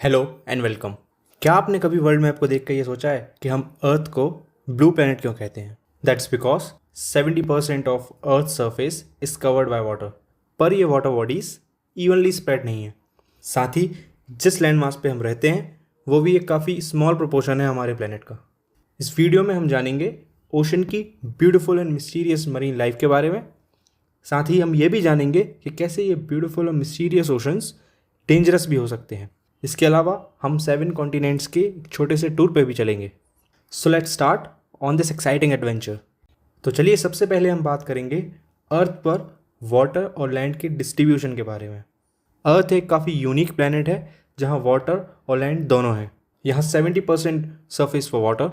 Hello and welcome. क्या आपने कभी वर्ल्ड मैप को देख कर ये सोचा है कि हम अर्थ को ब्लू प्लैनेट क्यों कहते हैं? That's because 70% of earth surface is covered by water. पर ये वाटर बॉडीज इवनली स्प्रेड नहीं है। साथ ही जिस लैंड मास पे हम रहते हैं वो भी एक काफ़ी स्मॉल प्रोपोर्शन है हमारे प्लैनेट का। इस वीडियो में हम जानेंगे ओशन की beautiful and mysterious marine life के बारे में। साथ ही हम ये भी जानेंगे कि कैसे ये ब्यूटीफुल और मिस्टीरियस ओशंस डेंजरस भी हो सकते हैं। इसके अलावा हम 7 कॉन्टिनेंट्स के एक छोटे से टूर पे भी चलेंगे। So let's start on this exciting adventure. तो चलिए सबसे पहले हम बात करेंगे अर्थ पर वाटर और लैंड के डिस्ट्रीब्यूशन के बारे में। अर्थ एक काफ़ी यूनिक प्लैनेट है जहाँ वाटर और लैंड दोनों हैं। यहाँ 70% सरफेस पर वाटर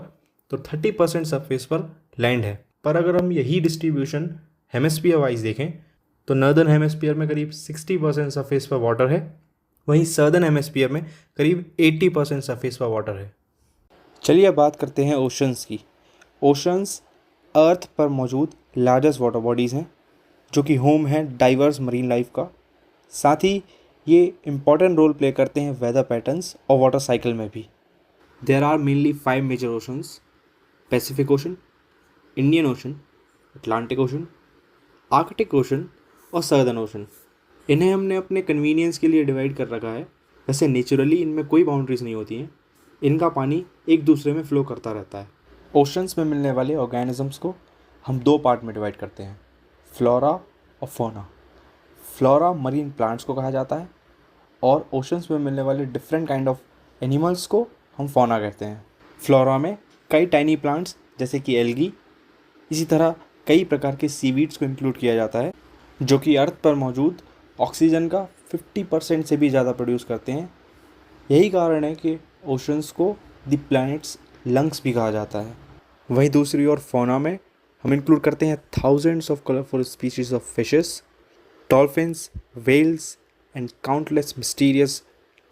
तो 30% सरफेस पर लैंड है। पर अगर हम यही डिस्ट्रीब्यूशन हेमिस्फीयर वाइज देखें तो नॉर्दर्न हेमिस्फीयर में करीब 60% सरफेस पर वाटर है, वहीं सर्दर्न हेमिस्फीयर में करीब 80% सरफेस पर वाटर है। चलिए अब बात करते हैं ओशंस की। ओशंस अर्थ पर मौजूद लार्जेस्ट वाटर बॉडीज़ हैं जो कि होम है डाइवर्स मरीन लाइफ का। साथ ही ये इम्पॉर्टेंट रोल प्ले करते हैं वेदर पैटर्न्स और वाटर साइकिल में भी। There are mainly 5 major oceans: Pacific Ocean, Indian Ocean, Atlantic Ocean, Arctic Ocean और सर्दर्न ओशन। इन्हें हमने अपने कन्वीनियंस के लिए डिवाइड कर रखा है। वैसे नेचुरली इनमें कोई बाउंड्रीज नहीं होती हैं, इनका पानी एक दूसरे में फ़्लो करता रहता है। ओशंस में मिलने वाले ऑर्गेनिजम्स को हम 2 पार्ट में डिवाइड करते हैं, फ्लोरा और फौना। फ्लोरा मरीन प्लांट्स को कहा जाता है और ओशंस में मिलने वाले डिफरेंट काइंड ऑफ एनिमल्स को हम फौना कहते हैं। फ्लोरा में कई टाइनी प्लांट्स जैसे कि एल्गी, इसी तरह कई प्रकार के सीवीड्स को इंक्लूड किया जाता है जो कि अर्थ पर मौजूद ऑक्सीजन का 50% से भी ज़्यादा प्रोड्यूस करते हैं। यही कारण है कि ओशंस को द प्लैनेट्स लंग्स भी कहा जाता है। वहीं दूसरी ओर फौना में हम इंक्लूड करते हैं thousands of colourful species of fishes, dolphins, whales and countless mysterious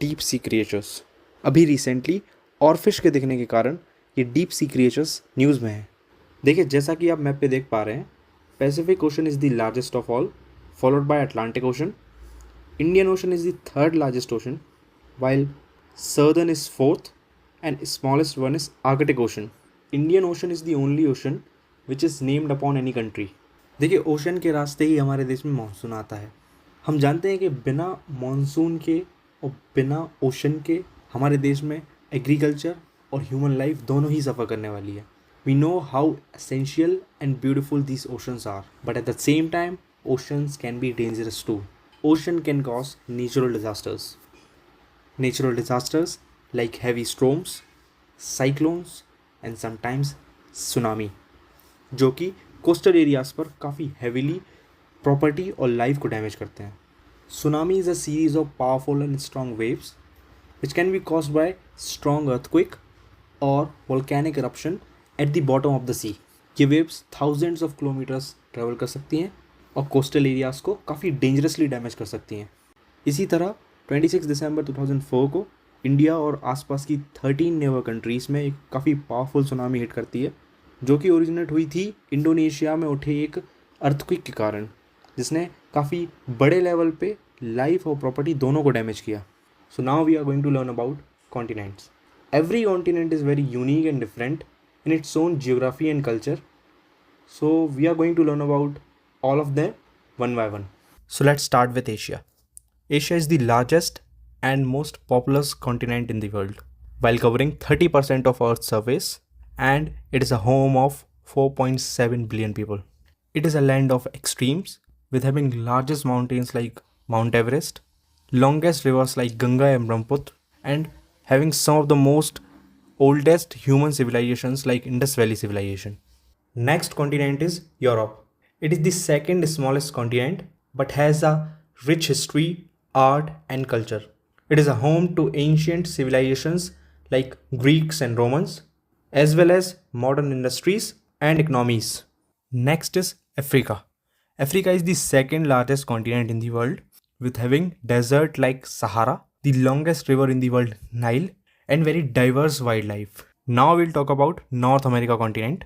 deep sea creatures. अभी रिसेंटली ऑरफिश के दिखने के कारण ये डीप सी क्रिएचर्स न्यूज़ में हैं। देखिए जैसा कि आप मैप पे देख पा रहे हैं, Pacific ocean is the largest of all, followed by Atlantic Ocean. Indian Ocean is the third largest ocean, while Southern is fourth and smallest one is Arctic Ocean. Indian Ocean is the only ocean which is named upon any country. देखिए ocean के रास्ते ही हमारे देश में monsoon आता है। हम जानते हैं कि बिना मानसून के और बिना ओशन के हमारे देश में एग्रीकल्चर और ह्यूमन लाइफ दोनों ही सफ़र करने वाली है। We know how essential and beautiful these oceans are, but at the same time oceans can be dangerous too. Ocean can cause natural disasters. Natural disasters like heavy storms, cyclones and sometimes tsunami, जो कि coastal areas पर काफ़ी heavily property और life को damage करते हैं। Tsunami is a series of powerful and strong waves which can be caused by strong earthquake or volcanic eruption at the bottom of the sea. ये waves thousands of kilometers travel कर सकती हैं और coastal areas को काफ़ी dangerously damage कर सकती हैं। इसी तरह 26 दिसंबर 2004 को इंडिया और आसपास की 13 नेबर कंट्रीज़ में एक काफ़ी पावरफुल सुनामी हिट करती है जो कि ओरिजिनेट हुई थी इंडोनेशिया में उठे एक अर्थक्वेक के कारण, जिसने काफ़ी बड़े लेवल पे लाइफ और प्रॉपर्टी दोनों को डैमेज किया। So now we are going to learn about continents. Every continent is very unique and different in its own geography and culture. So we are going to learn about all of them one by one. So let's start with Asia. Asia is the largest and most populous continent in the world, while covering 30% of Earth's surface, and it is a home of 4.7 billion people. It is a land of extremes, with having largest mountains like Mount Everest, longest rivers like Ganga and Brahmaputra, and having some of the most oldest human civilizations like Indus Valley civilization. Next continent is Europe. It is the second smallest continent but has a rich history, art and culture. It is a home to ancient civilizations like Greeks and Romans, as well as modern industries and economies. Next is Africa. Africa is the second largest continent in the world, with having desert like Sahara, the longest river in the world Nile, and very diverse wildlife. Now we'll talk about North America continent,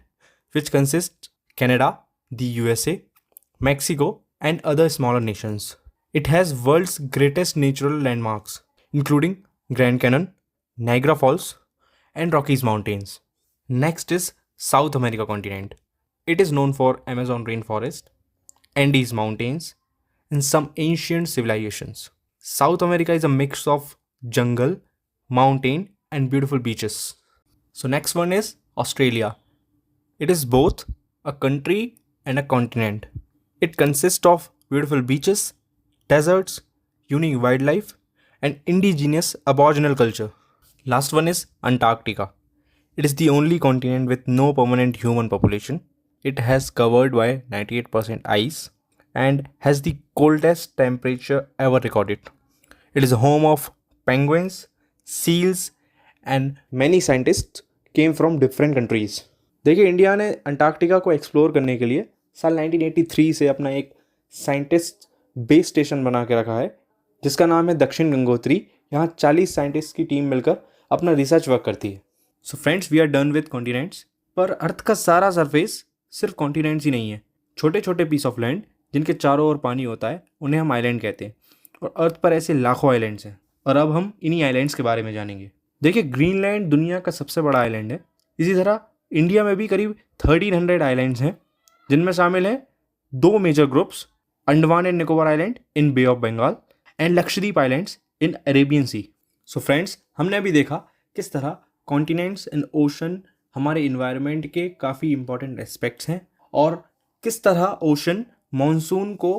which consists Canada, the USA, Mexico and other smaller nations. It has world's greatest natural landmarks, including Grand Canyon, Niagara Falls, and Rockies Mountains. Next is South America continent. It is known for Amazon rainforest, Andes mountains, and some ancient civilizations. South America is a mix of jungle, mountain, and beautiful beaches. So next one is Australia. It is both a country and a continent. It consists of beautiful beaches, deserts, unique wildlife, and indigenous aboriginal culture. Last one is Antarctica. It is the only continent with no permanent human population. It has covered by 98% ice and has the coldest temperature ever recorded. It is a home of penguins, seals, and many scientists came from different countries. देखिए, India ने Antarctica को explore करने के लिए साल 1983 से अपना एक साइंटिस्ट बेस स्टेशन बना के रखा है जिसका नाम है दक्षिण गंगोत्री। यहाँ 40 साइंटिस्ट की टीम मिलकर अपना रिसर्च वर्क करती है। So friends, we are done with continents. पर अर्थ का सारा सरफेस सिर्फ कॉन्टिनेंट्स ही नहीं है। छोटे छोटे पीस ऑफ लैंड जिनके चारों ओर पानी होता है उन्हें हम आइलैंड कहते हैं, और अर्थ पर ऐसे लाखों आइलैंड्स हैं। और अब हम इन्हीं आइलैंड्स के बारे में जानेंगे। देखिए, ग्रीनलैंड दुनिया का सबसे बड़ा आइलैंड है। इसी तरह इंडिया में भी करीब 1300 आइलैंड्स हैं, जिनमें शामिल हैं 2 major groups, Andaman and Nicobar island in bay of Bengal and Lakshadweep islands in Arabian sea. So friends, हमने अभी देखा किस तरह कॉन्टिनेंट्स एंड ओशन हमारे इन्वायरमेंट के काफ़ी इंपॉर्टेंट एस्पेक्ट्स हैं और किस तरह ओशन मॉनसून को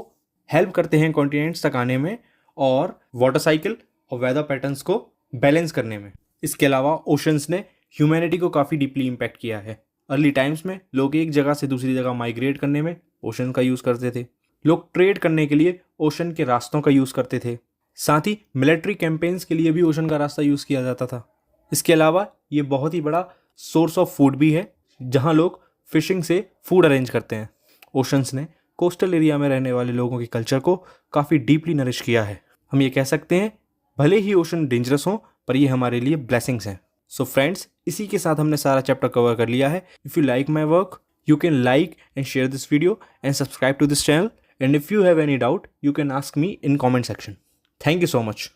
हेल्प करते हैं कॉन्टिनेंट्स तक आने में और वाटर साइकिल और वेदर पैटर्न्स को बैलेंस करने में। इसके अलावा ओशंस ने ह्यूमैनिटी को काफ़ी डीपली इम्पैक्ट किया है। अर्ली टाइम्स में लोग एक जगह से दूसरी जगह माइग्रेट करने में ओशन का यूज़ करते थे। लोग ट्रेड करने के लिए ओशन के रास्तों का यूज़ करते थे। साथ ही मिलिट्री कैंपेन्स के लिए भी ओशन का रास्ता यूज़ किया जाता था। इसके अलावा ये बहुत ही बड़ा सोर्स ऑफ फूड भी है, जहाँ लोग फिशिंग से फूड अरेंज करते हैं। ओशंस ने कोस्टल एरिया में रहने वाले लोगों के कल्चर को काफ़ी डीपली नरिश किया है। हम ये कह सकते हैं, भले ही ओशन डेंजरस हो पर ये हमारे लिए ब्लेसिंग्स हैं। सो फ्रेंड्स, इसी के साथ हमने सारा चैप्टर कवर कर लिया है। If you like my work, you can like and share this video and subscribe to this channel, and if you have any doubt you can ask me in comment section. Thank you so much.